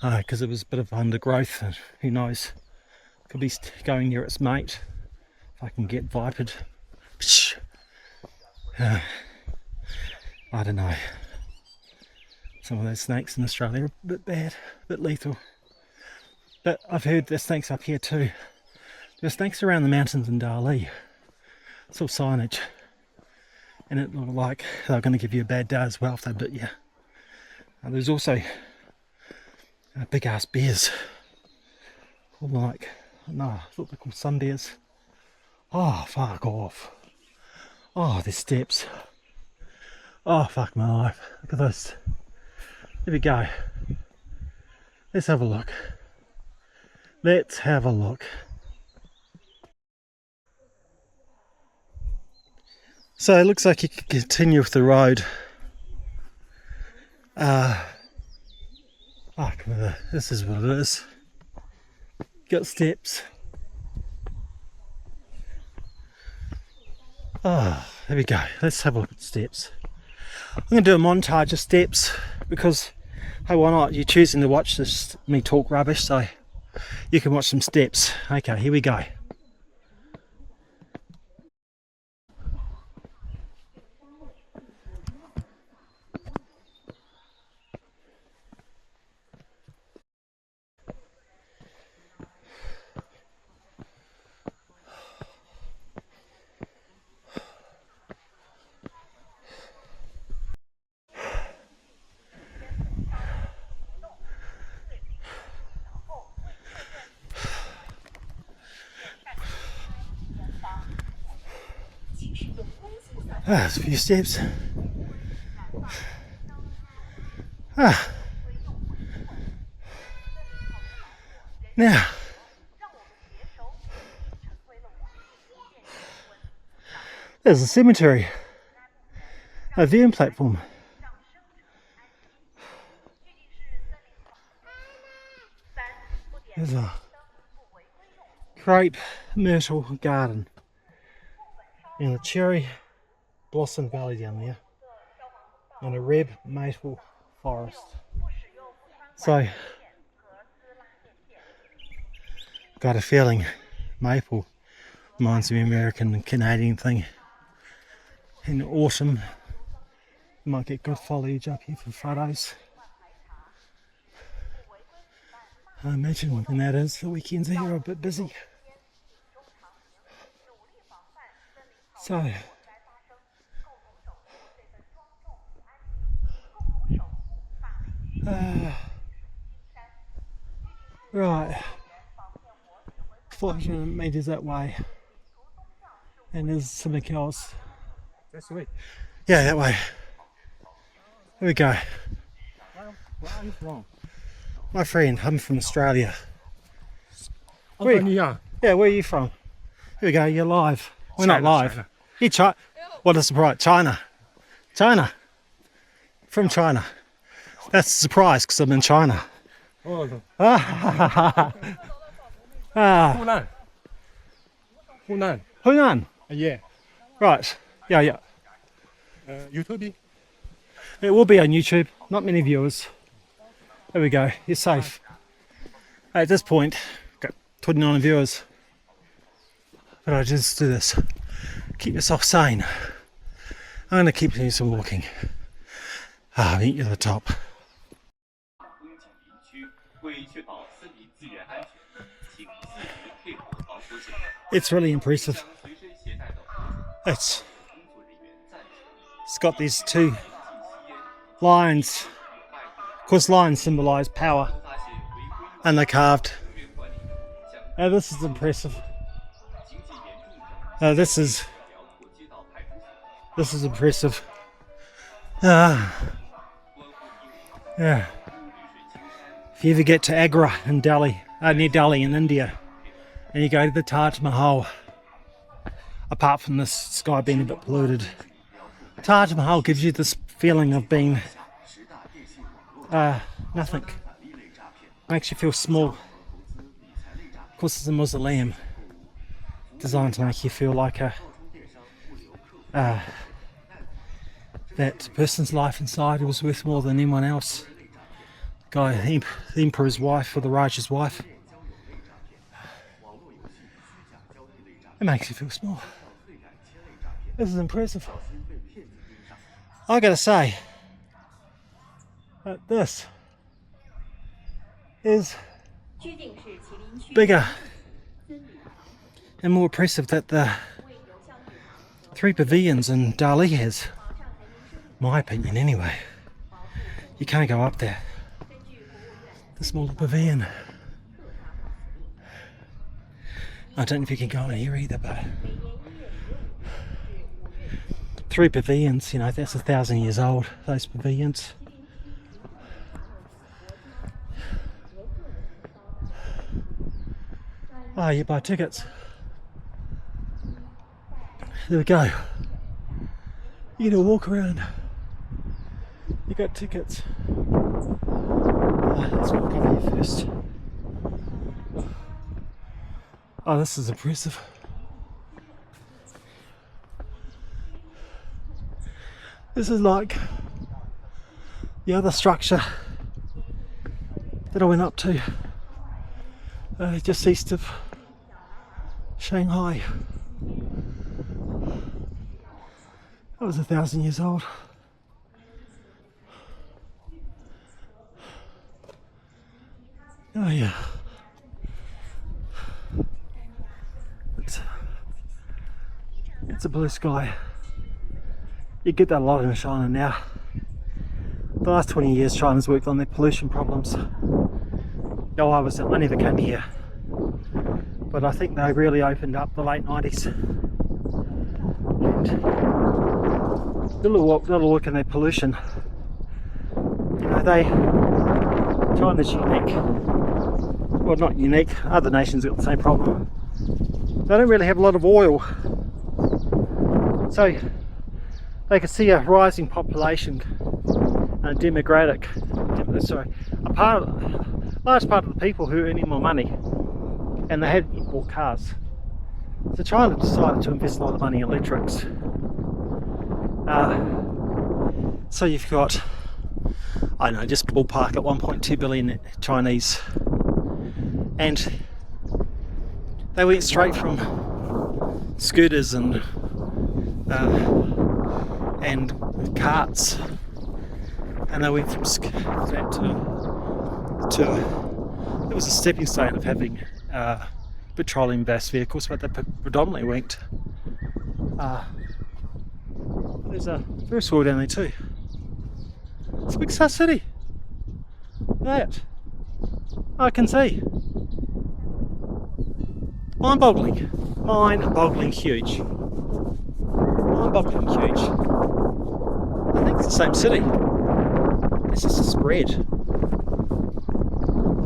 because it was a bit of undergrowth, and who knows, could be going near its mate if I can get vipered. I don't know. Some of those snakes in Australia are a bit bad, a bit lethal. But I've heard there's snakes up here too. There's snakes around the mountains in Dali. It's all signage. And it looked like they were going to give you a bad day as well if they bit you. There's also big ass bears. Called like, no, I thought they're called sun bears. Oh, fuck off. Oh, there's steps. Oh, fuck my life. Look at this. There we go. Let's have a look. Let's have a look. So it looks like you can continue with the road. Fuck, this is what it is. Got steps. Oh, there we go. Let's have a look at the steps. I'm going to do a montage of steps because, hey, why not? You're choosing to watch this me talk rubbish, so you can watch some steps. Okay, here we go. There's a few steps. Now, there's a cemetery, a viewing platform. There's a crepe myrtle garden and a cherry blossom valley down there, and a red maple forest. So, got a feeling maple reminds me of the American and Canadian thing. In autumn, you might get good foliage up here for photos. I imagine when that is, the weekends here are a bit busy. So, right, 400 meters that way, and there's something else. That's the way. Yeah, that way. Here we go. Where are you from? My friend, I'm from Australia. Where? Yeah, where are you from? Here we go, you're live. We're not live. China. You're China. What a surprise. China. China. From China. That's a surprise because I'm in China. Oh, Ah. Hunan. Hunan. Yeah. Right. Yeah. YouTube. It will be on YouTube. Not many viewers. There we go. You're safe. At this point, got 29 viewers. But I just do this. Keep yourself sane. I'm going to keep doing some walking. I'll meet you at the top. It's really impressive. It's got these two lions. Of course, lions symbolise power, and they're carved. Now this is impressive. This is impressive. Yeah. If you ever get to Agra in Delhi, near Delhi in India, and you go to the Taj Mahal, apart from the sky being a bit polluted, Taj Mahal gives you this feeling of being nothing. Makes you feel small. Of course, it's a mausoleum designed to make you feel like that person's life inside was worth more than anyone else. The emperor's wife or the Raja's wife. It makes you feel small. This is impressive. I gotta say that this is bigger and more impressive that the 3 pavilions in Delhi has. My opinion anyway. You can't go up there. The smaller pavilion. I don't know if you can go in here either, but 3 pavilions, you know, that's 1,000 years old, those pavilions. Oh, you buy tickets. There we go. You get a walk around. You got tickets. Let's walk over here first. Oh, this is impressive. This is like the other structure that I went up to just east of Shanghai. That was 1,000 years old. Oh yeah. It's a blue sky. You get that a lot in China now. The last 20 years China's worked on their pollution problems. I never came here. But I think they really opened up the late 90s. And the little look in their pollution. You know, China's unique. Well, not unique, other nations got the same problem. They don't really have a lot of oil. So they can see a rising population and a large part of the people who are earning more money, and they hadn't yet bought cars. So China decided to invest a lot of money in electrics. So you've got, I don't know, just ballpark at 1.2 billion Chinese, and they went straight from scooters and carts, and they went from that to it was a stepping stone of having petroleum-based vehicles, but they predominantly went. There's a Ferris wheel down there too. It's a big South City. That I can see. Mind-boggling huge. Mind-boggling huge. I think it's the same city. It's just a spread.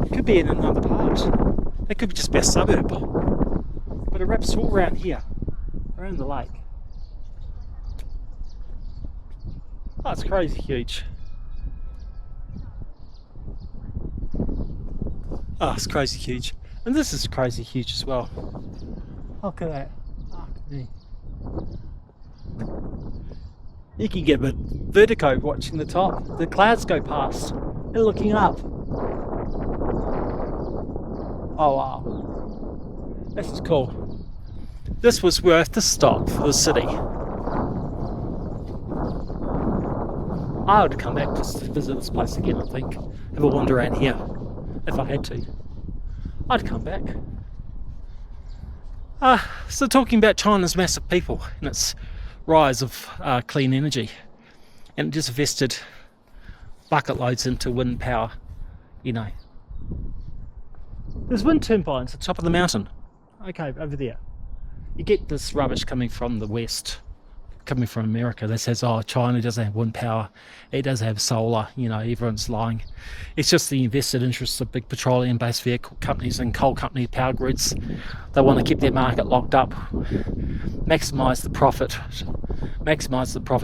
It could be in another part. It could just be a suburb. But it wraps all around here, around the lake. Oh, it's crazy huge. Oh, it's crazy huge. And this is crazy huge as well. Look at that. Fuck me. You can get a bit vertigo watching the top. The clouds go past and looking up. Oh wow. This is cool. This was worth the stop for the city. I would come back just to visit this place again, I think. Have a wander around here, if I had to. I'd come back. So talking about China's massive people and its rise of clean energy, and it just invested bucket loads into wind power, you know. There's wind turbines at the top of the mountain. Okay, over there. you get this rubbish coming from the West, coming from America, that says, oh, China doesn't have wind power, it does have solar, everyone's lying. It's just the invested interests of big petroleum-based vehicle companies and coal company power grids. They want to keep their market locked up, maximise the profit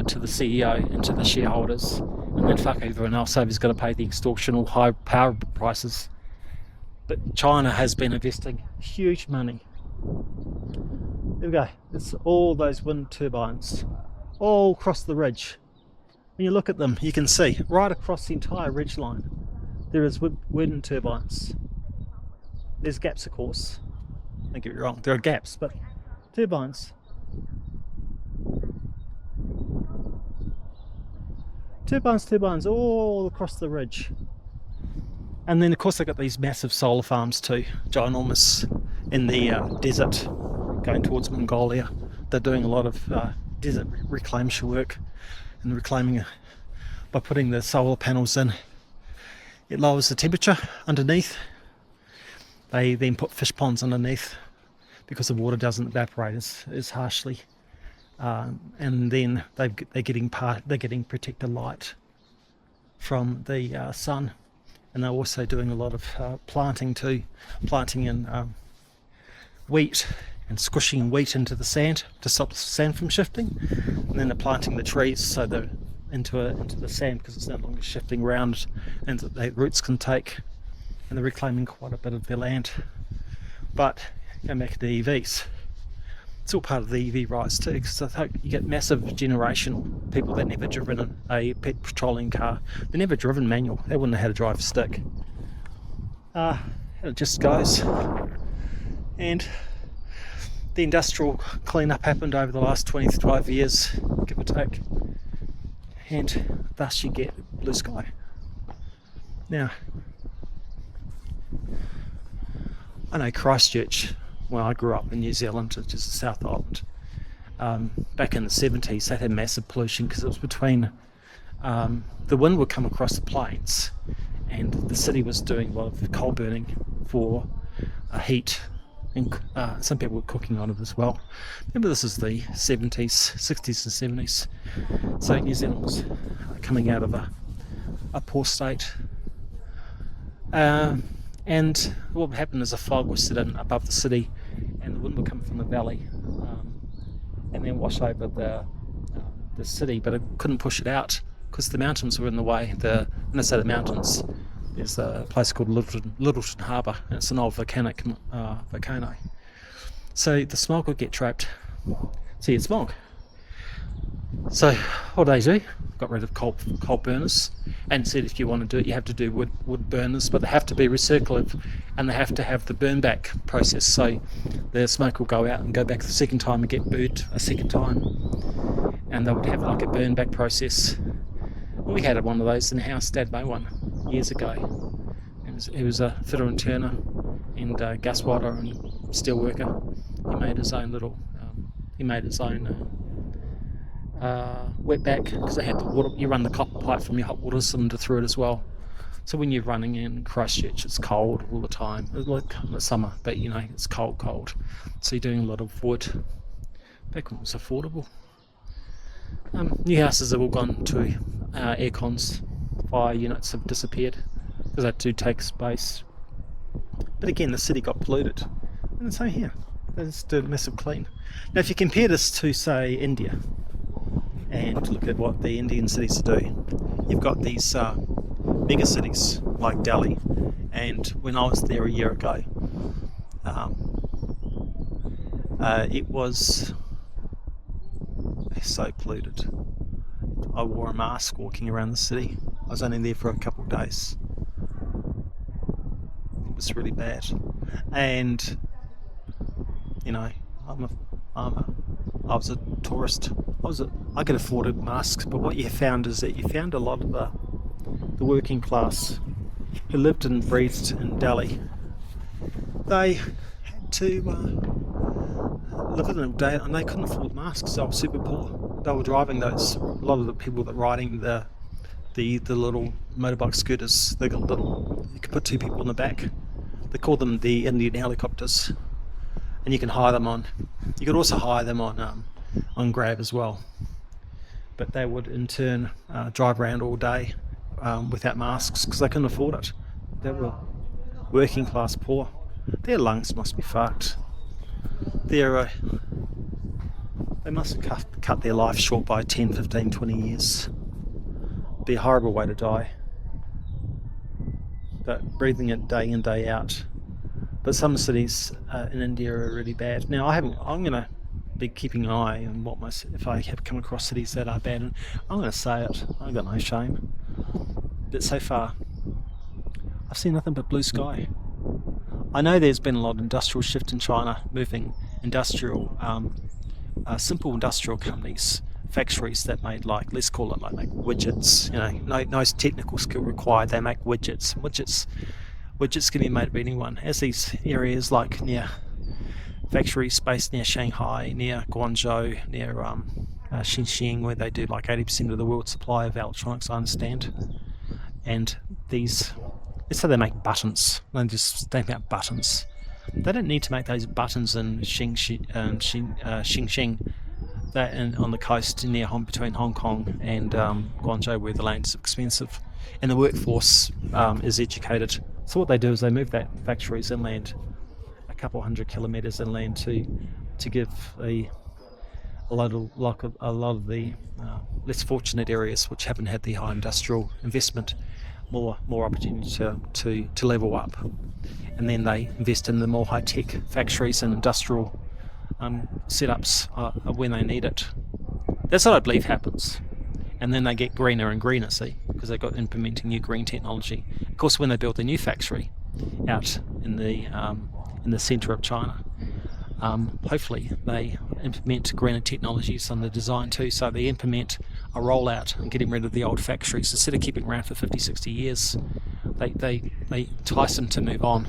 to the CEO and to the shareholders, and then fuck everyone else over who's going to pay the extortional high power prices. But China has been investing huge money. There we go, it's all those wind turbines all across the ridge. When you look at them, you can see right across the entire ridge line there is wind turbines. There's gaps, of course, don't get me wrong, there are gaps, but turbines. Turbines all across the ridge. And then of course they've got these massive solar farms too, ginormous, in the desert going towards Mongolia. They're doing a lot of desert reclamation work and reclaiming by putting the solar panels in. It lowers the temperature underneath. They then put fish ponds underneath because the water doesn't evaporate as harshly, and then they're getting protected light from the sun. And they're also doing a lot of planting too, planting in wheat and squishing wheat into the sand to stop the sand from shifting, and then they're planting the trees so they're into the sand because it's no longer shifting around and the roots can take, and they're reclaiming quite a bit of their land. But going back to the EVs, it's all part of the EV rise too, because I think you get massive generational people that never driven a petroleum car. They never driven manual, they wouldn't know how to drive a stick. It just goes. And the industrial cleanup happened over the last 20 to 12 years, give or take, and thus you get blue sky. Now, I know Christchurch, well, I grew up in New Zealand, which is the South Island. Back in the 70s, they had massive pollution because it was between, the wind would come across the plains, and the city was doing a lot of coal burning for heat, and some people were cooking on it as well. Remember, this is the 70s, 60s and 70s, so New Zealand was coming out of a poor state. And what would happen is a fog would sit in above the city, and the wind would come from the valley, and then wash over the city, but it couldn't push it out because the mountains were in the way. When I say the mountains, there's a place called Littleton Harbour, and it's an old volcano. So the smog would get trapped. So you had smog. So what they do, got rid of coal burners, and said if you want to do it, you have to do wood burners, but they have to be recirculative, and they have to have the burn back process. So the smoke will go out and go back the second time and get burnt a second time, and they would have like a burn back process. We had one of those in the house. Dad made one years ago. He was a fitter and turner and gas welder and steel worker. He made his own wetback, because they had the water. You run the copper pipe from your hot water cylinder through it as well. So when you're running in Christchurch, it's cold all the time. It's like summer, but it's cold. So you're doing a lot of wood. Back when it was affordable. New houses have all gone to air cons. Fire units have disappeared because they do take space. But again, the city got polluted, and the same here. They just did a massive clean. Now, if you compare this to, say, India, and look at what the Indian cities do, you've got these mega cities like Delhi, and when I was there a year ago, it was so polluted. I wore a mask walking around the city. I was only there for a couple of days. It was really bad. And I was a tourist. I could afford masks, but what you found is that you found a lot of the working class who lived and breathed in Delhi. They had to live in a day, and they couldn't afford masks. They were super poor. They were driving those. A lot of the people that were riding the little motorbike scooters. They got little. You could put two people in the back. They call them the Indian helicopters. and you can hire them on. You could also hire them on Grab as well. But they would in turn drive around all day without masks because they couldn't afford it. They were working class poor. Their lungs must be fucked. They must have cut their life short by 10, 15, 20 years. Be a horrible way to die. But breathing it day in, day out. But some cities in India are really bad. Now I'm going to be keeping an eye on if I have come across cities that are bad, and I'm going to say it. I've got no shame. But so far, I've seen nothing but blue sky. I know there's been a lot of industrial shift in China, moving industrial, simple industrial companies, factories that made let's call it make widgets. No technical skill required. They make widgets. Widgets can be made of anyone. As these areas near factories based near Shanghai, near Guangzhou, near Qujing, where they do 80% of the world's supply of electronics, I understand. And let's say they make buttons. They just stamp out buttons. They don't need to make those buttons in Xinjiang, on the coast between Hong Kong and Guangzhou, where the land is expensive and the workforce is educated. So what they do is they move that factories inland, a couple hundred kilometres inland, to give a lot of the less fortunate areas, which haven't had the high industrial investment, more opportunity to level up. And then they invest in the more high-tech factories and industrial setups when they need it. That's what I believe happens. And then they get greener and greener, see, because they've got implementing new green technology. Of course, when they build a new factory out in the centre of China, hopefully they implement greener technologies on the design too, so they implement a rollout and getting rid of the old factories. Instead of keeping around for 50, 60 years, they entice them to move on.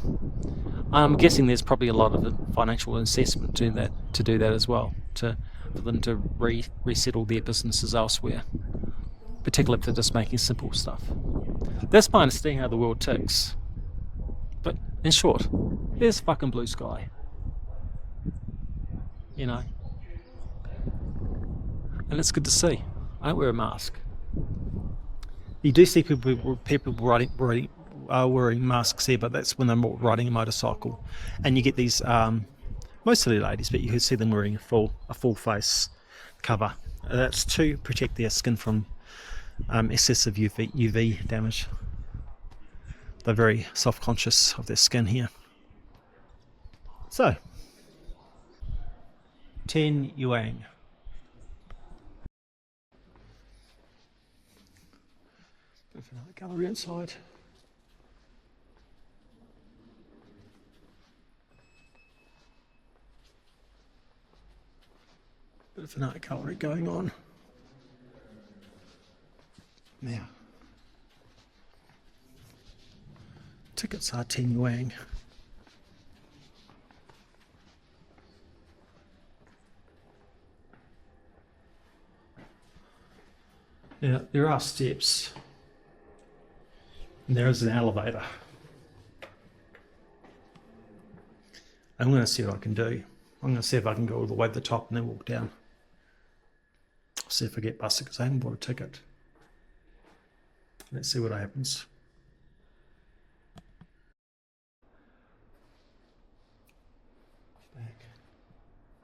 I'm guessing there's probably a lot of financial investment to do that as well, for them to resettle their businesses elsewhere, particularly if they're just making simple stuff. That's my understanding how the world ticks. But in short, there's fucking blue sky. And it's good to see. I don't wear a mask. You do see people wearing masks here, but that's when they're riding a motorcycle, and you get these mostly ladies, but you can see them wearing a full face cover. That's to protect their skin from excessive UV damage. They're very self-conscious of their skin here. So, 10 yuan. There's another gallery inside. Bit of an art gallery going on. Now, tickets are 10 yuan. Now, there are steps. And there is an elevator. I'm going to see what I can do. I'm going to see if I can go all the way to the top and then walk down. I'll see if I get busted because I haven't bought a ticket. Let's see what happens. Back.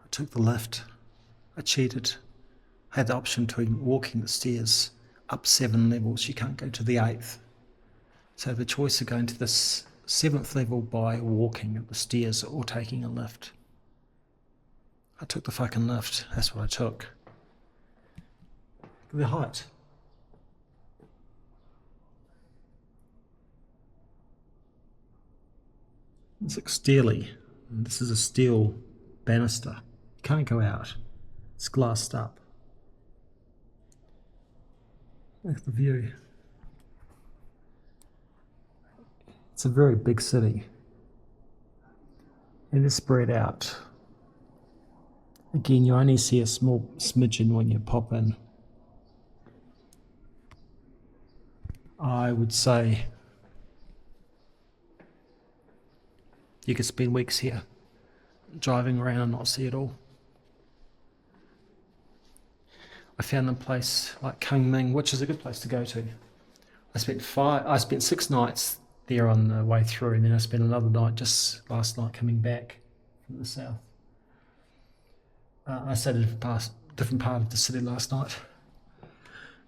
I took the lift. I cheated. I had the option between walking the stairs up 7 levels. You can't go to the 8th. So I have the choice of going to this 7th level by walking up the stairs or taking a lift. I took the fucking lift. That's what I took. The height. It's like steely. This is a steel banister. You can't go out. It's glassed up. Look at the view. It's a very big city. It is spread out. Again, you only see a small smidgen when you pop in. I would say you could spend weeks here. driving around and not see it all. I found a place like Qujing, which is a good place to go to. I spent 6 nights there on the way through, and then I spent another night just last night coming back from the south. I stayed at a different part of the city last night,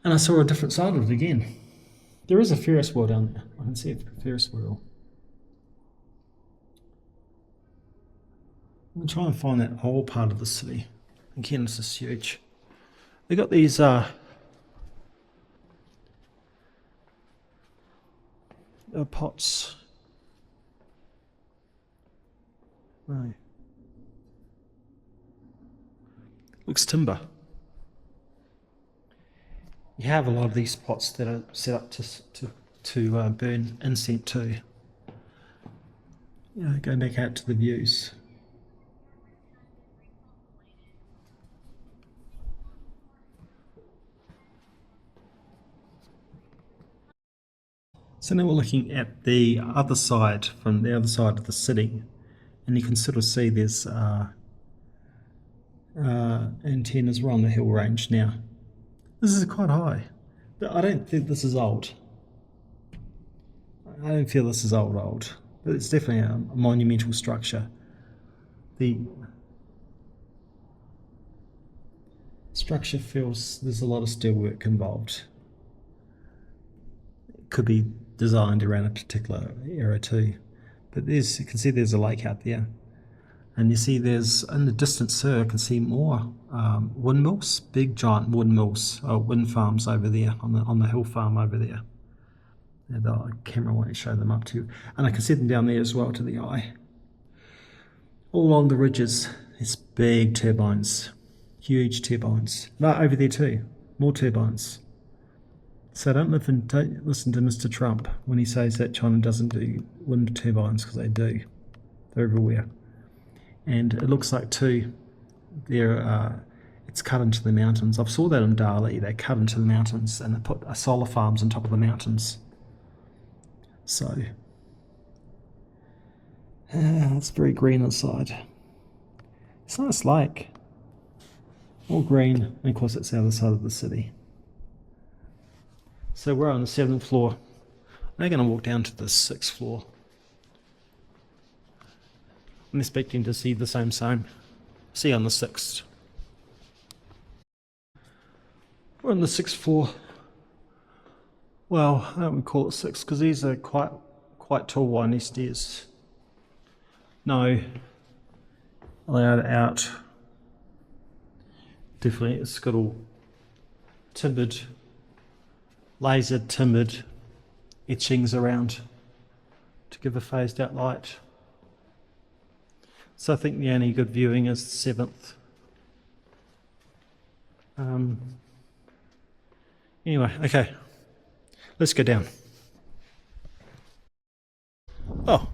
and I saw a different side of it again. There is a Ferris wheel down there. I can see a Ferris wheel. I'm going to try and find that whole part of the city. Again, this is huge. They got these pots. No. Looks timber. You have a lot of these pots that are set up to burn incense to. Going back out to the views. So now we're looking at the other side, from the other side of the city, and you can sort of see there's antennas. We're on the hill range now. This is quite high, but I don't think this is old. I don't feel this is old, but it's definitely a monumental structure. The structure feels there's a lot of steelwork involved. It could be designed around a particular era too, but you can see there's a lake out there, and you see there's in the distance there I can see more windmills, big giant windmills, wind farms over there on the hill farm over there. The camera won't show them up to you, and I can see them down there as well to the eye. All along the ridges, there's big turbines, huge turbines. No, over there too, more turbines. So don't listen to Mr. Trump when he says that China doesn't do wind turbines, because they do. They're everywhere. And it looks like too, it's cut into the mountains. I saw that in Dali. They cut into the mountains and they put solar farms on top of the mountains. So it's very green inside. It's a nice lake. All green, and of course it's the other side of the city. So we're on the 7th floor. We're going to walk down to the 6th floor. I'm expecting to see the same. See on the 6th. We're on the 6th floor. Well, I don't call it 6 because these are quite tall, winding stairs. No, allowed out. Definitely, it's got all timbered, lasered, timbered etchings around to give a phased out light. So I think the only good viewing is the 7th. Anyway, okay, let's go down. Oh,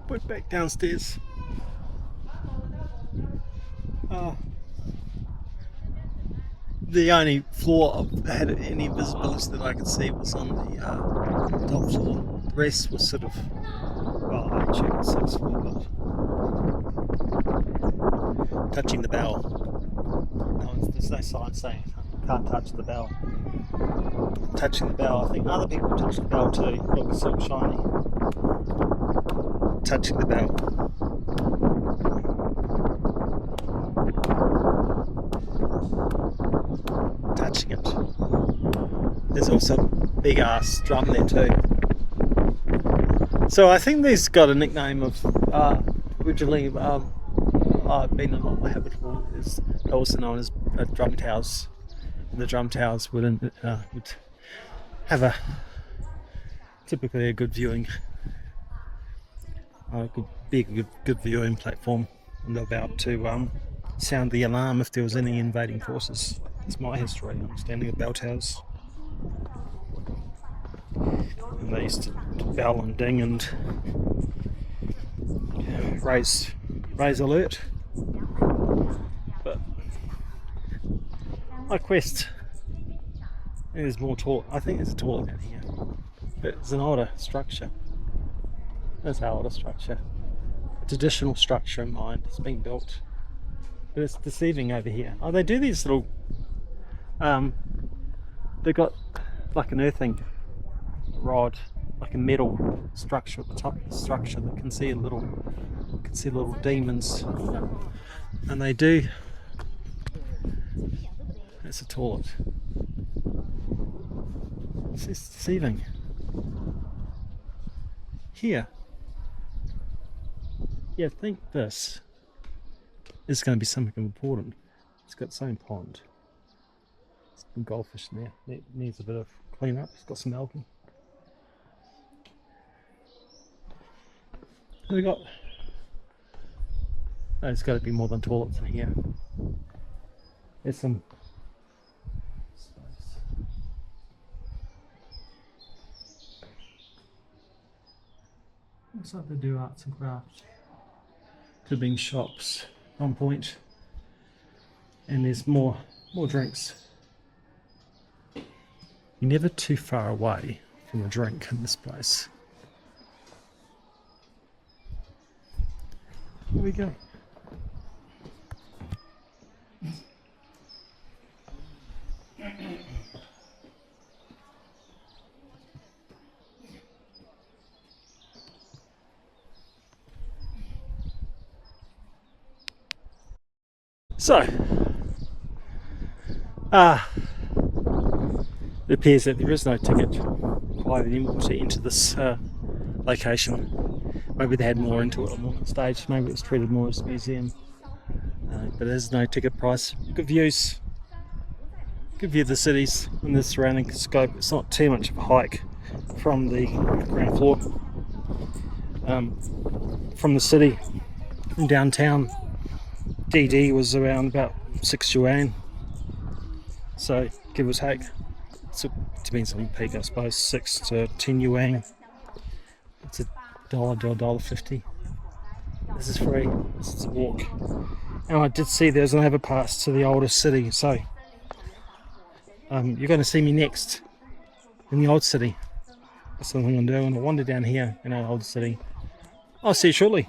went back downstairs. The only floor that had any visibility that I could see was on the top floor. The rest was sort of, well, actually on the 6th floor, but touching the bell. No, there's no sign saying can't touch the bell. Touching the bell, I think other people touch the bell too. Look, it's all shiny. Touching the bell. Touching it. There's also a big ass drum there too. So I think these got a nickname of originally been a lot more habitable, is also known as drum towers. And the drum towers would have typically a good viewing, could be a good viewing platform, and they're about to sound the alarm if there was any invading forces. It's my history understanding of bell towers. And they used to bell and ding and raise alert. But my quest is more tall. I think it's taller than here. But it's an older structure. It's an older structure. A traditional structure in mind. It's being built, but it's deceiving over here. Oh, they do these little they've got like an earthing rod, like a metal structure at the top of the structure that can see little demons, and they do. It's a toilet. It's just deceiving. Here, yeah, I think this is going to be something important. It's got its own pond. There's some goldfish in there. It needs a bit of clean up. It's got some algae. We got. There's got to be more than toilets in here. There's some space. Looks like they do arts and crafts. Could be shops on point. And there's more drinks. You're never too far away from a drink in this place. Here we go. So, it appears that there is no ticket required anymore to enter this location. Maybe they had more into it on the stage, maybe it was treated more as a museum. But there's no ticket price. Good views. Good view of the cities and the surrounding scope. It's not too much of a hike from the ground floor. From the city, from downtown, DD was around about 6 yuan. So give or take. It depends on peak, I suppose. 6 to 10 yuan. It's $1 to $1.50. This is free. This is a walk. And I did see there's an overpass to the older city, so you're going to see me next in the old city. That's something I'm doing. I wander down here in our old city. I'll see you shortly.